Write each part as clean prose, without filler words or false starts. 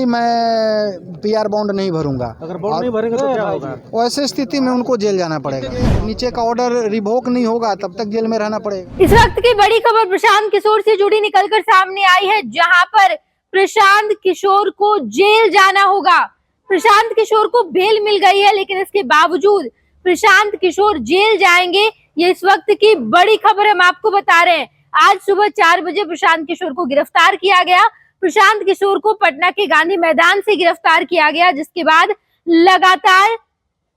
मैं PR bond नहीं भरूंगा। अगर बॉन्ड नहीं भरेंगे तो क्या होगा? वैसे स्थिति में उनको जेल जाना पड़ेगा। नीचे का ऑर्डर रिवोक नहीं होगा तब तक जेल में रहना पड़ेगा। इस वक्त की बड़ी खबर प्रशांत किशोर से जुड़ी निकलकर सामने आई है, जहां पर प्रशांत किशोर को जेल जाना होगा। प्रशांत किशोर को बेल मिल गई है, लेकिन इसके बावजूद प्रशांत किशोर जेल जाएंगे। ये इस वक्त की बड़ी खबर हम आपको बता रहे हैं। आज सुबह 4 बजे प्रशांत किशोर को गिरफ्तार किया गया। प्रशांत किशोर को पटना के गांधी मैदान से गिरफ्तार किया गया, जिसके बाद लगातार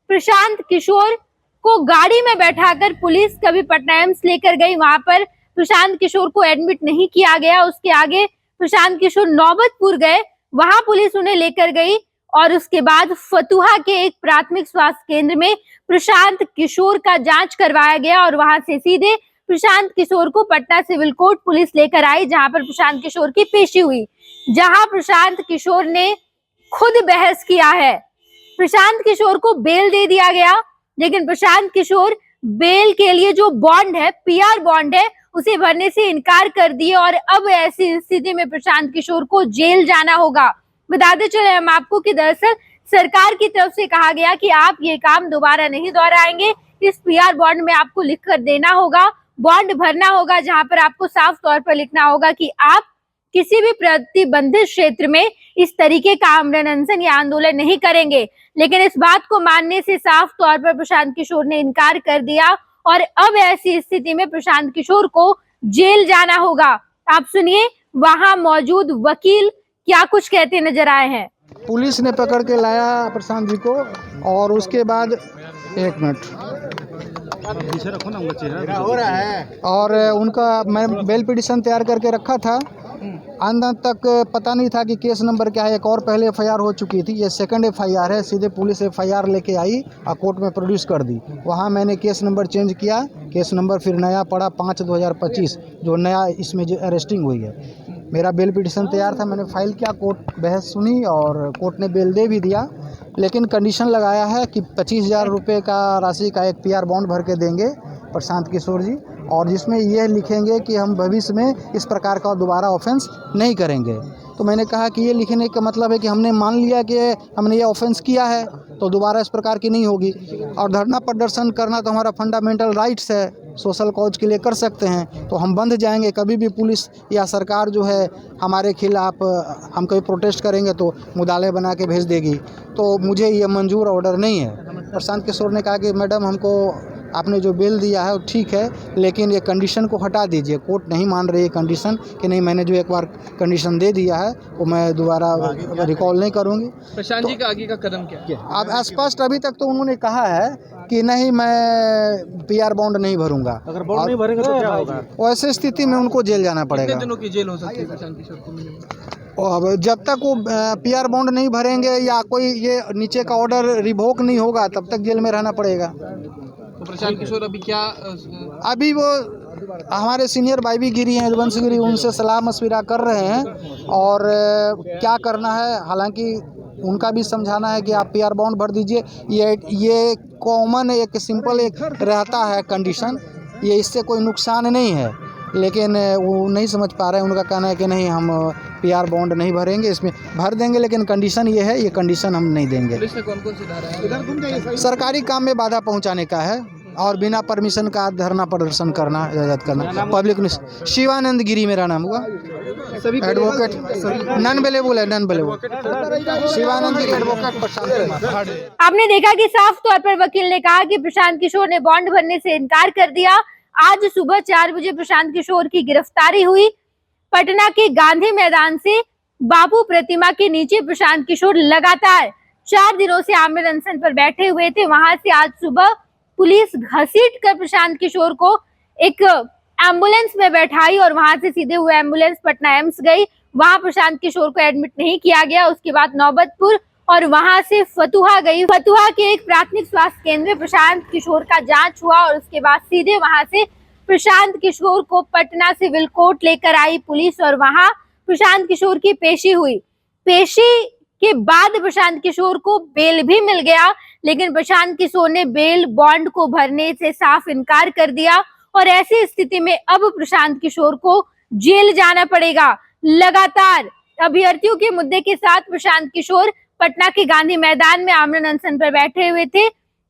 प्रशांत किशोर को गाड़ी में बैठाकर पुलिस कभी पटना एम्स लेकर गई। वहां पर प्रशांत किशोर को एडमिट नहीं किया गया। उसके आगे प्रशांत किशोर नौबतपुर गए, वहां पुलिस उन्हें लेकर गई और उसके बाद फतुहा के एक प्राथमिक स्वास्थ्य केंद्र में प्रशांत किशोर का जांच करवाया गया और वहां से सीधे प्रशांत किशोर को पटना सिविल कोर्ट पुलिस लेकर आई, जहां पर प्रशांत किशोर की पेशी हुई, जहां प्रशांत किशोर ने खुद बहस किया है। प्रशांत किशोर को बेल दे दिया गया, लेकिन प्रशांत किशोर बेल के लिए जो बॉन्ड है, पीआर बॉन्ड है, उसे भरने से इनकार कर दिए और अब ऐसी स्थिति में प्रशांत किशोर को जेल जाना होगा। बताते चले हम आपको कि दरअसल सरकार की तरफ से कहा गया कि आप ये काम दोबारा नहीं दोहराएंगे। इस पीआर बॉन्ड में आपको लिखकर देना होगा, बॉन्ड भरना होगा, जहां पर आपको साफ तौर पर लिखना होगा कि आप किसी भी प्रतिबंधित क्षेत्र में इस तरीके का आमरण अनशन या आंदोलन नहीं करेंगे। लेकिन इस बात को मानने से साफ तौर पर प्रशांत किशोर ने इनकार कर दिया और अब ऐसी स्थिति में प्रशांत किशोर को जेल जाना होगा। आप सुनिए वहां मौजूद वकील क्या कुछ कहते नजर आए हैं। पुलिस ने पकड़ के लाया प्रशांत जी को और उसके बाद एक मिनट हो रहा है और उनका मैं बेल पिटीशन तैयार करके रखा था। अंत तक पता नहीं था कि केस नंबर क्या है। एक और पहले एफआईआर हो चुकी थी, ये सेकंड एफआईआर है। सीधे पुलिस एफआईआर लेके आई और कोर्ट में प्रोड्यूस कर दी। वहाँ मैंने केस नंबर चेंज किया, केस नंबर फिर नया पड़ा 5/2025, जो नया इसमें जो अरेस्टिंग हुई है। मेरा बेल पिटीशन तैयार था, मैंने फाइल किया, कोर्ट बहस सुनी और कोर्ट ने बेल दे भी दिया, लेकिन कंडीशन लगाया है कि 25,000 रुपये का राशि का एक पीआर बॉन्ड भर के देंगे प्रशांत किशोर जी, और जिसमें यह लिखेंगे कि हम भविष्य में इस प्रकार का दोबारा ऑफेंस नहीं करेंगे। तो मैंने कहा कि ये लिखने का मतलब है कि हमने मान लिया कि हमने ये ऑफेंस किया है तो दोबारा इस प्रकार की नहीं होगी। और धरना प्रदर्शन करना तो हमारा फंडामेंटल राइट्स है, सोशल कॉज के लिए कर सकते हैं। तो हम बंध जाएंगे, कभी भी पुलिस या सरकार जो है हमारे खिलाफ हम कभी प्रोटेस्ट करेंगे तो मुदाले बना के भेज देगी। तो मुझे ये मंजूर ऑर्डर नहीं है। प्रशांत किशोर ने कहा कि मैडम हमको आपने जो बेल दिया है वो ठीक है, लेकिन ये कंडीशन को हटा दीजिए। कोर्ट नहीं मान रही है कंडीशन कि नहीं, मैंने जो एक बार कंडीशन दे दिया है वो मैं दोबारा रिकॉल नहीं करूँगी। प्रशांत जी का आगे का कदम क्या? अब स्पष्ट अभी तक तो उन्होंने कहा है कि नहीं, मैं पीआर बॉन्ड नहीं भरूंगा। अगर बॉन्ड नहीं भरेंगे तो क्या होगा? वैसे स्थिति में उनको जेल जाना पड़ेगा। कितने दिनों की जेल हो सकती है प्रशांत किशोर को मिनिमम? अब जब तक वो पीआर बॉन्ड नहीं भरेंगे या कोई ये नीचे का ऑर्डर रिवोक नहीं होगा तब तक जेल में रहना पड़ेगा। तो प्रशांत किशोर अभी क्या अभी वो हमारे सीनियर भाई गिरी हैं, रघुवंश गिरी, उनसे सलाह मशविरा कर रहे हैं और क्या करना है। हालांकि उनका भी समझाना है कि आप पीआर बॉन्ड भर दीजिए। ये कॉमन एक सिंपल एक रहता है कंडीशन, ये इससे कोई नुकसान नहीं है, लेकिन वो नहीं समझ पा रहे हैं। उनका कहना है कि नहीं, हम पीआर बॉन्ड नहीं भरेंगे, इसमें भर देंगे लेकिन कंडीशन ये है, ये कंडीशन हम नहीं देंगे। पुलिस ने कौन-कौन सी धारा है? सरकारी काम में बाधा पहुंचाने का है और बिना परमिशन का धरना प्रदर्शन करना, इजाजत करना, पब्लिक में। शिवानंद गिरी मेरा नाम हुआ, एडवोकेट, नॉन अवेलेबल है, नॉन अवेलेबल शिवानंद गिरी, एडवोकेट प्रशांत। आपने देखा कि साफ तौर पर वकील ने कहा कि प्रशांत किशोर ने बॉन्ड भरने से इनकार कर दिया। आज सुबह 4 बजे प्रशांत किशोर की गिरफ्तारी हुई। पटना के गांधी मैदान से बापू प्रतिमा के नीचे प्रशांत किशोर लगातार 4 दिनों से आमरण अनशन पर बैठे हुए थे। वहां से आज सुबह पुलिस घसीट कर प्रशांत किशोर को एक एम्बुलेंस में बैठाई और वहां से सीधे हुए एम्बुलेंस पटना एम्स गई। वहां प्रशांत किशोर को एडमिट नहीं किया गया। उसके बाद नौबतपुर और वहां से फतुहा गई। फतुहा के एक प्राथमिक स्वास्थ्य केंद्र में प्रशांत किशोर का जांच हुआ और उसके बाद सीधे वहां से प्रशांत किशोर को पटना सिविल कोर्ट लेकर आई पुलिस और वहां प्रशांत किशोर की पेशी हुई। पेशी के बाद प्रशांत किशोर को बेल भी मिल गया, लेकिन प्रशांत किशोर ने बेल बॉन्ड को भरने से साफ इनकार कर दिया और ऐसी स्थिति में अब प्रशांत किशोर को जेल जाना पड़ेगा। लगातार अभ्यर्थियों के मुद्दे के साथ प्रशांत किशोर पटना के गांधी मैदान में आमरण अनशन पर बैठे हुए थे।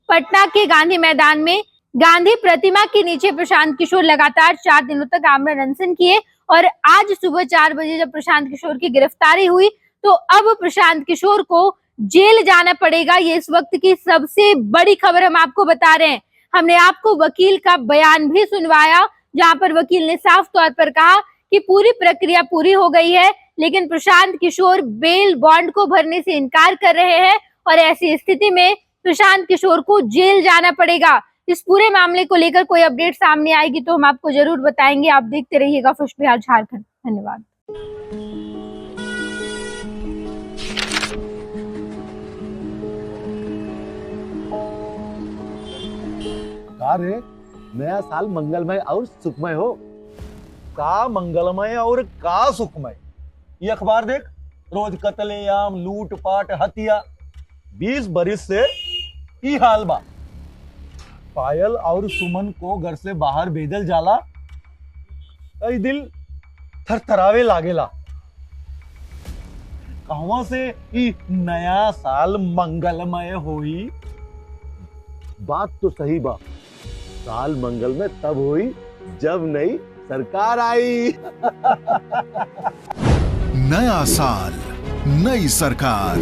पटना के गांधी मैदान में गांधी प्रतिमा के नीचे प्रशांत किशोर लगातार 4 दिनों तक आमरण अनशन किए और आज सुबह 4 बजे जब प्रशांत किशोर की गिरफ्तारी हुई तो अब प्रशांत किशोर को जेल जाना पड़ेगा। ये इस वक्त की सबसे बड़ी खबर हम आपको बता रहे हैं। हमने आपको वकील का बयान भी सुनवाया, जहां पर वकील ने साफ तौर पर कहा कि पूरी प्रक्रिया पूरी हो गई है, लेकिन प्रशांत किशोर बेल बॉन्ड को भरने से इनकार कर रहे हैं और ऐसी स्थिति में प्रशांत किशोर को जेल जाना पड़ेगा। इस पूरे मामले को लेकर कोई अपडेट सामने आएगी तो हम आपको जरूर बताएंगे। आप देखते रहिएगा खुश बिहार झारखंड। धन्यवाद। रे नया साल मंगलमय और सुखमय हो। का मंगलमय और का सुखमय। ये अखबार देख, रोज कत्लेआम, लूट पाट, हत्या। 20 बरिस से ई हाल बा। पायल और सुमन को घर से बाहर भेजल जाला, कई दिल थरथरावे लागेला। कहवा से ई नया साल मंगलमय होई। बात तो सही बा, साल मंगल में तब हुई जब नई सरकार आई। नया साल, नई सरकार,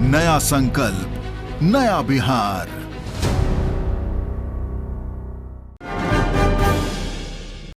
नया संकल्प, नया बिहार।